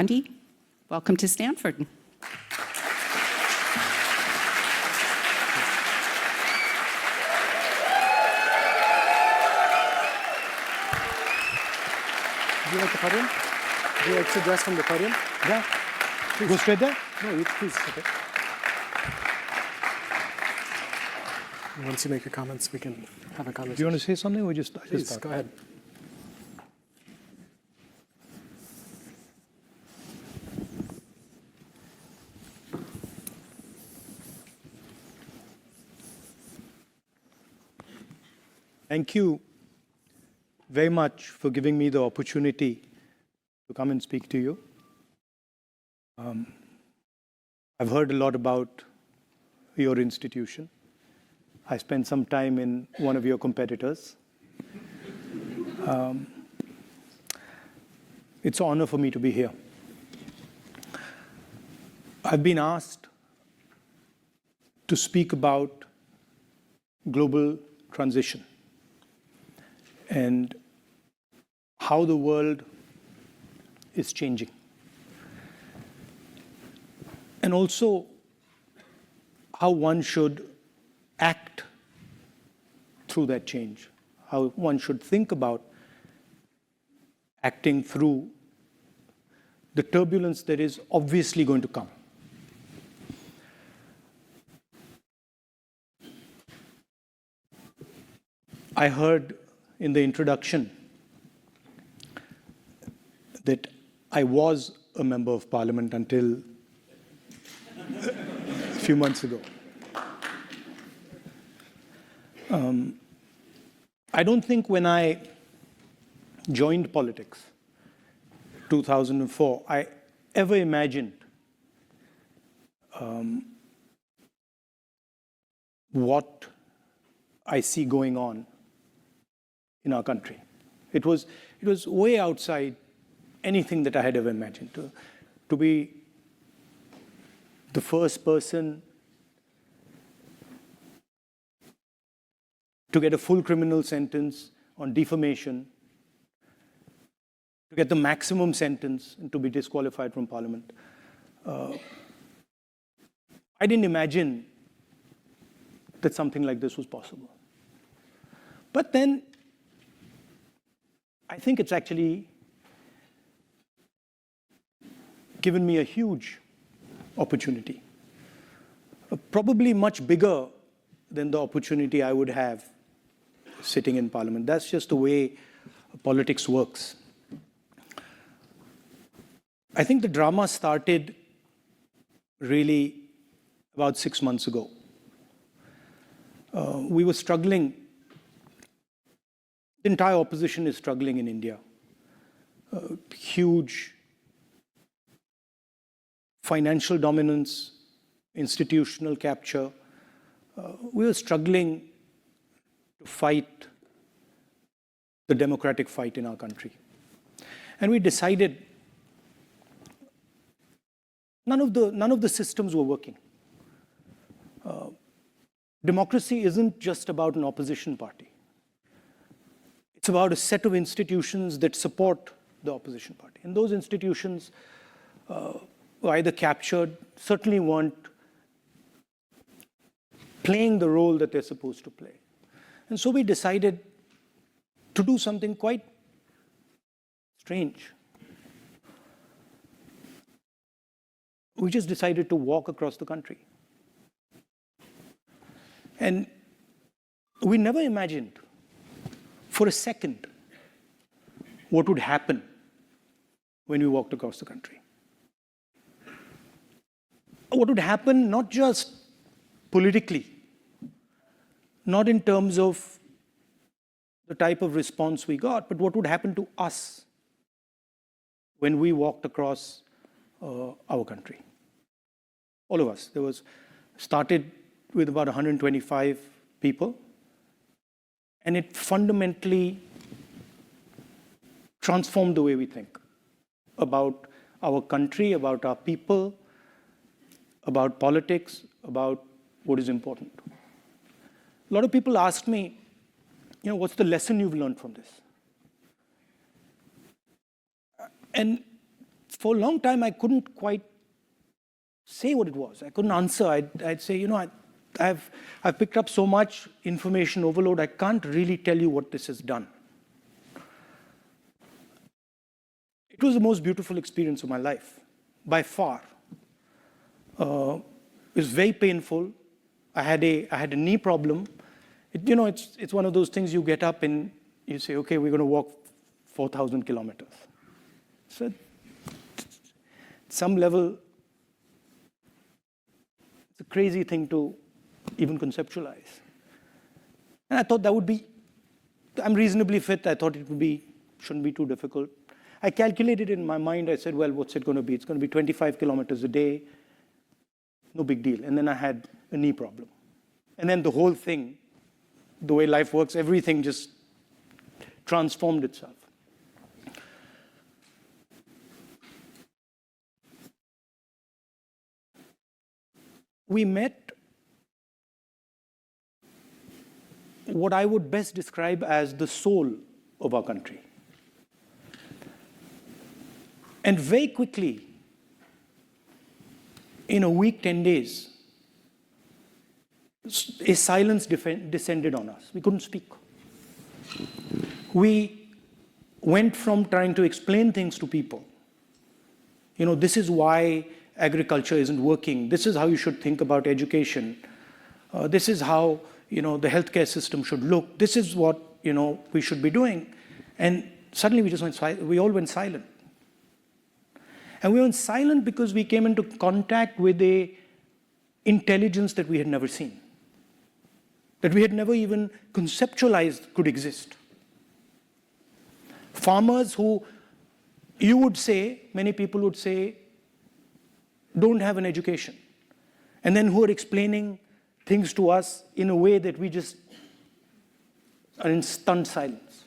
Gandhi, welcome to Stanford. Would you like the podium? Would you like to address from the podium? Yeah. Please. Go straight there? No, you please. Okay. Once you make your comments, we can have a conversation. Do you want to say something or just Please, start? go ahead. Thank you very much for giving me the opportunity to come and speak to you. I've heard a lot about your institution. I spent some time in one of your competitors. It's an honor for me to be here. I've been asked to speak about global transition and how the world is changing. And also how one should act through that change, how one should think about acting through the turbulence that is obviously going to come. I heard in the introduction that I was a member of parliament until a few months ago. I don't think when I joined politics, 2004, I ever imagined what I see going on in our country. It was way outside anything that I had ever imagined. To be the first person to get a full criminal sentence on defamation, to get the maximum sentence and to be disqualified from parliament. I didn't imagine that something like this was possible. But then I think it's actually given me a huge opportunity, probably much bigger than the opportunity I would have sitting in parliament. That's just the way politics works. I think the drama started really about 6 months ago. We were struggling. The entire opposition is struggling in India. Huge financial dominance, institutional capture. We were struggling to fight the democratic fight in our country. And we decided none of the systems were working. Democracy isn't just about an opposition party. It's about a set of institutions that support the opposition party. And those institutions were either captured, certainly weren't playing the role that they're supposed to play. And so we decided to do something quite strange. We just decided to walk across the country. And we never imagined for a second what would happen when we walked across the country. What would happen not just politically, not in terms of the type of response we got, but what would happen to us when we walked across our country. All of us. Started with about 125 people, and it fundamentally transformed the way we think about our country, about our people, about politics, about what is important. A lot of people ask me, what's the lesson you've learned from this? And for a long time, I couldn't quite say what it was. I couldn't answer. I'd say, I've picked up so much information overload, I can't really tell you what this has done. It was the most beautiful experience of my life, by far. It was very painful. I had a knee problem. It's one of those things you get up and you say, okay, we're going to walk 4,000 kilometers. So at some level, it's a crazy thing to even conceptualize. And I thought I'm reasonably fit. I thought shouldn't be too difficult. I calculated in my mind, I said, well, what's it going to be? It's going to be 25 kilometers a day, no big deal. And then I had a knee problem. And then the whole thing, the way life works, everything just transformed itself. We met what I would best describe as the soul of our country. And very quickly, in a week, 10 days, a silence descended on us. We couldn't speak. We went from trying to explain things to people. This is why agriculture isn't working. This is how you should think about education. This is how, the healthcare system should look. This is what, we should be doing. And suddenly we all went silent. And we went silent because we came into contact with an intelligence that we had never seen, that we had never even conceptualized could exist. Farmers who many people would say, don't have an education, and then who are explaining things to us in a way that we just are in stunned silence.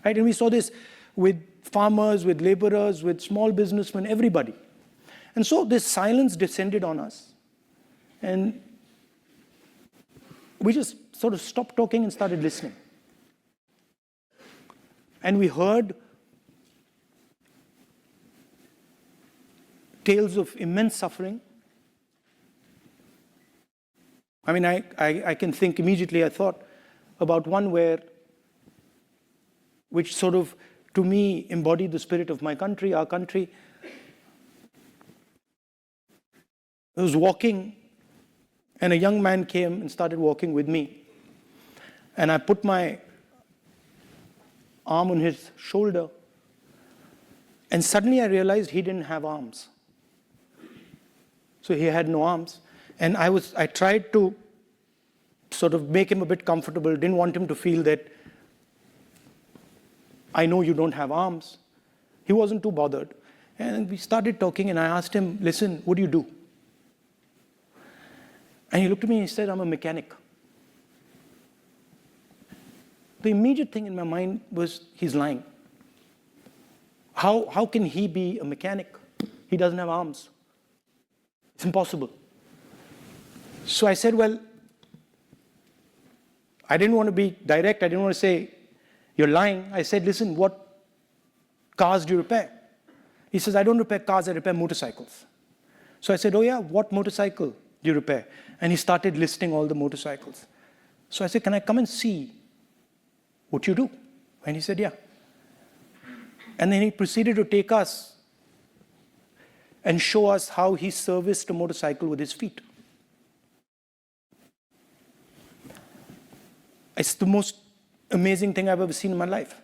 Right? And we saw this with farmers, with laborers, with small businessmen, everybody. And so this silence descended on us. And we just sort of stopped talking and started listening. And we heard tales of immense suffering. I mean, I can think immediately, I thought about one which sort of, to me, embodied the spirit of my country, our country. I was walking, and a young man came and started walking with me. And I put my arm on his shoulder, and suddenly I realized he didn't have arms. So he had no arms. And I tried to sort of make him a bit comfortable, didn't want him to feel that I know you don't have arms. He wasn't too bothered. And we started talking, and I asked him, listen, what do you do? And he looked at me and he said, I'm a mechanic. The immediate thing in my mind was, he's lying. How can he be a mechanic? He doesn't have arms. It's impossible. So I said, well, I didn't want to be direct. I didn't want to say, you're lying. I said, listen, what cars do you repair? He says, I don't repair cars, I repair motorcycles. So I said, oh yeah, what motorcycle do you repair? And he started listing all the motorcycles. So I said, can I come and see what you do? And he said, yeah. And then he proceeded to take us and show us how he serviced a motorcycle with his feet. It's the most amazing thing I've ever seen in my life.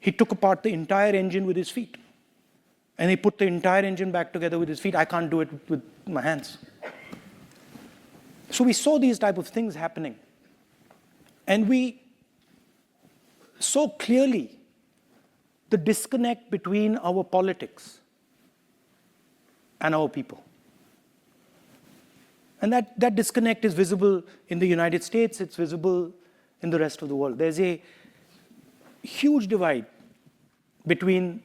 He took apart the entire engine with his feet. And he put the entire engine back together with his feet. I can't do it with my hands. So we saw these type of things happening. And we saw clearly the disconnect between our politics and our people. And that disconnect is visible in the United States, it's visible in the rest of the world. There's a huge divide between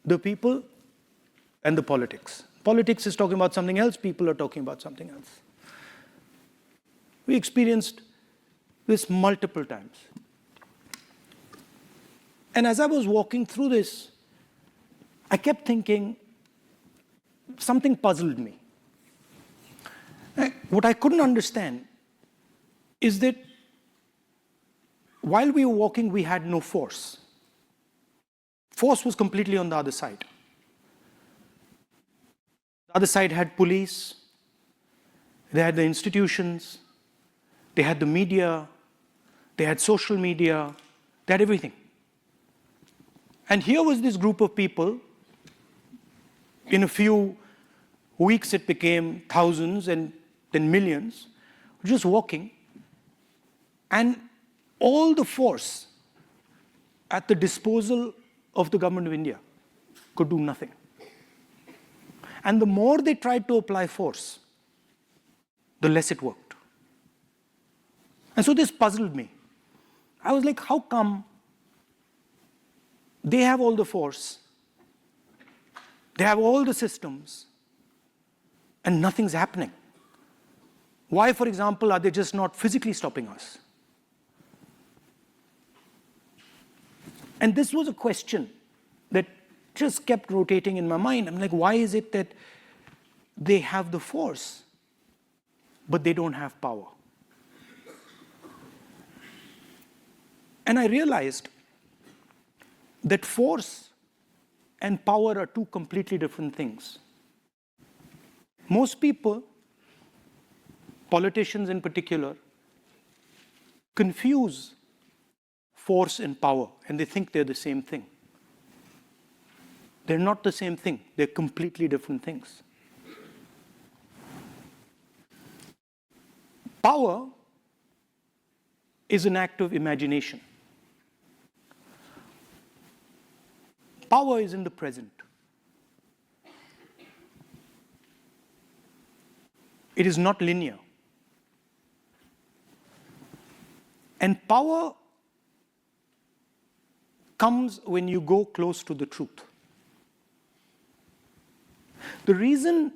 the people and the politics. Politics is talking about something else, people are talking about something else. We experienced this multiple times. And as I was walking through this, I kept thinking, something puzzled me. What I couldn't understand is that while we were walking, we had no force. Force was completely on the other side. The other side had police, they had the institutions, they had the media, they had social media, they had everything. And here was this group of people. In a few weeks, it became thousands and then millions, just walking. And all the force at the disposal of the government of India could do nothing. And the more they tried to apply force, the less it worked. And so this puzzled me. I was like, how come they have all the force, they have all the systems, and nothing's happening? Why, for example, are they just not physically stopping us? And this was a question that just kept rotating in my mind. I'm like, why is it that they have the force, but they don't have power? And I realized that force and power are two completely different things. Most people, politicians in particular, confuse force and power, and they think they're the same thing. They're not the same thing. They're completely different things. Power is an act of imagination. Power is in the present. It is not linear. And power comes when you go close to the truth. The reason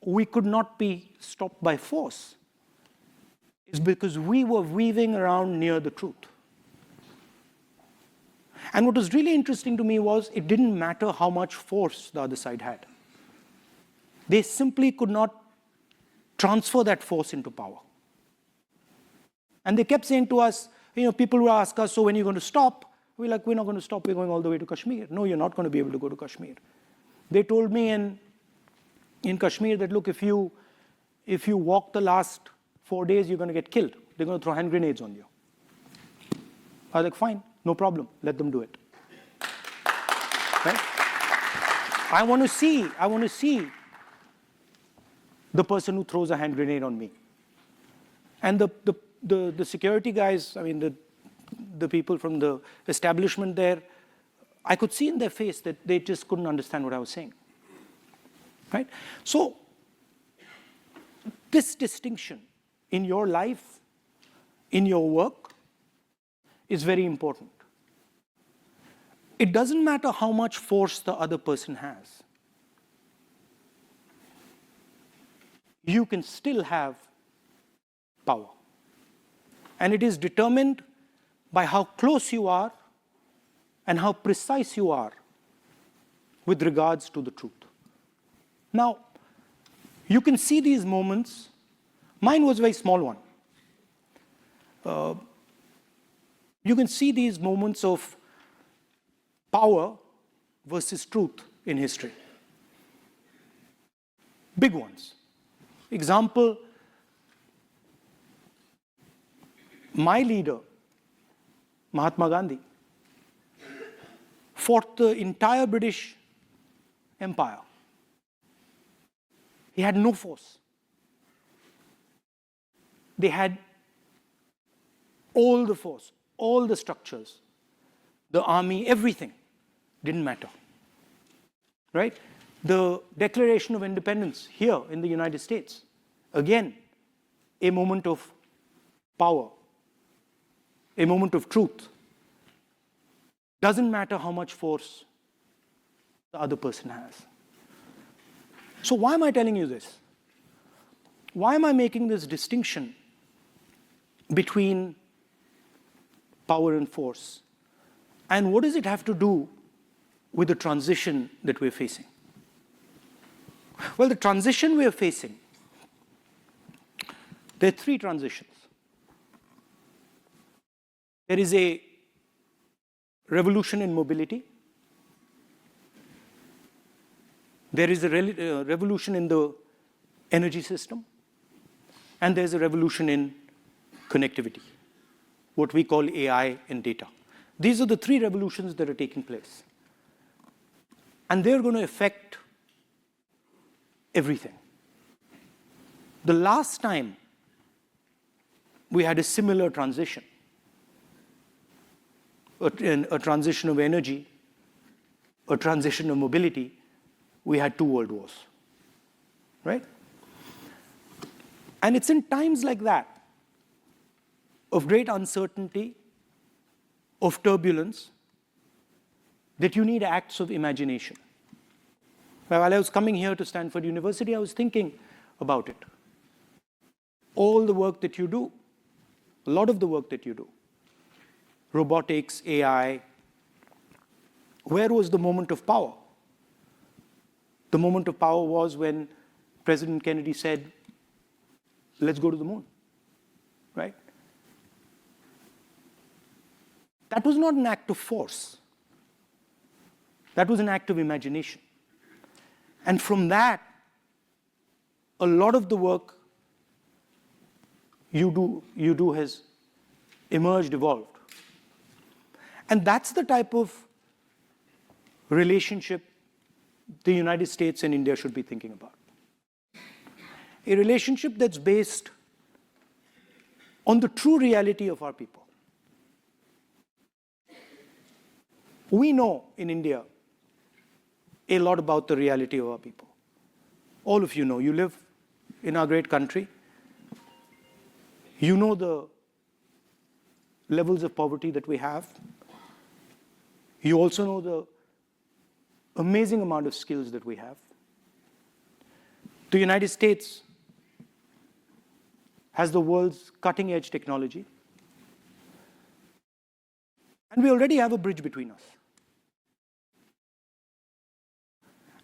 we could not be stopped by force is because we were weaving around near the truth. And what was really interesting to me was it didn't matter how much force the other side had. They simply could not transfer that force into power. And they kept saying to us, people would ask us, so when are you going to stop? We're like, we're not going to stop, we're going all the way to Kashmir. No, you're not going to be able to go to Kashmir. They told me in Kashmir that, look, if you walk the last 4 days, you're going to get killed. They're going to throw hand grenades on you. I was like, fine, no problem, let them do it. Right? I want to see the person who throws a hand grenade on me. And the security guys, the people from the establishment there, I could see in their face that they just couldn't understand what I was saying. Right? So, this distinction in your life, in your work, is very important. It doesn't matter how much force the other person has. You can still have power. And it is determined by how close you are and how precise you are with regards to the truth. Now, you can see these moments. Mine was a very small one. You can see these moments of power versus truth in history. Big ones. Example, my leader, Mahatma Gandhi, fought the entire British Empire. He had no force. They had all the force, all the structures, the army, everything. Didn't matter. Right? The Declaration of Independence here in the United States, again, a moment of power, a moment of truth. Doesn't matter how much force the other person has. So why am I telling you this? Why am I making this distinction between power and force? And what does it have to do with the transition that we're facing? Well, the transition we are facing, there are three transitions. There is a revolution in mobility. There is a revolution in the energy system. And there's a revolution in connectivity, what we call AI and data. These are the three revolutions that are taking place. And they're going to affect everything. The last time we had a similar transition, a transition of energy, a transition of mobility, we had 2 world wars, right? And it's in times like that, of great uncertainty, of turbulence, that you need acts of imagination. While I was coming here to Stanford University, I was thinking about it. All the work that you do, a lot of the work that you do, robotics, AI, where was the moment of power? The moment of power was when President Kennedy said, let's go to the moon, right? That was not an act of force. That was an act of imagination. And from that, a lot of the work you do has emerged, evolved. And that's the type of relationship the United States and India should be thinking about. A relationship that's based on the true reality of our people. We know in India a lot about the reality of our people. All of you know. You live in our great country. You know the levels of poverty that we have. You also know the amazing amount of skills that we have. The United States has the world's cutting-edge technology. And we already have a bridge between us.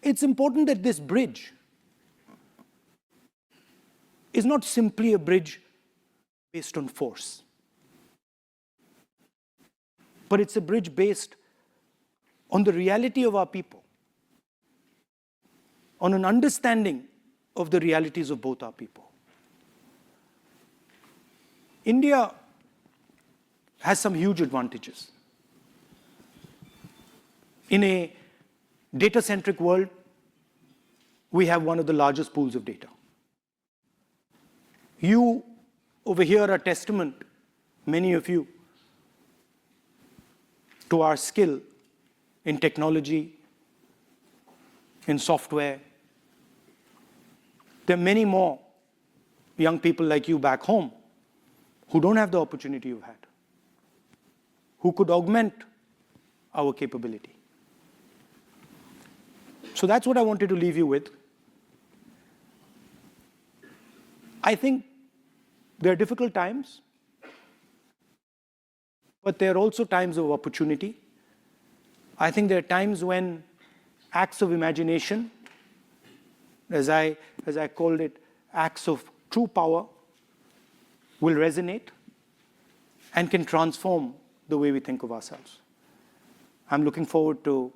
It's important that this bridge is not simply a bridge based on force, but it's a bridge based on the reality of our people, on an understanding of the realities of both our people. India has some huge advantages. In a data-centric world, we have one of the largest pools of data. You over here are testament, many of you, to our skill in technology, in software. There are many more young people like you back home who don't have the opportunity you've had, who could augment our capability. So that's what I wanted to leave you with. I think there are difficult times, but there are also times of opportunity. I think there are times when acts of imagination, as I called it, acts of true power, will resonate and can transform the way we think of ourselves. I'm looking forward to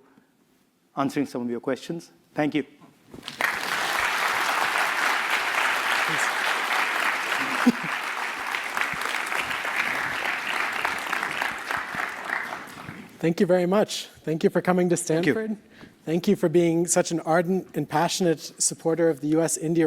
answering some of your questions. Thank you. Thank you very much. Thank you for coming to Stanford. Thank you for being such an ardent and passionate supporter of the US-India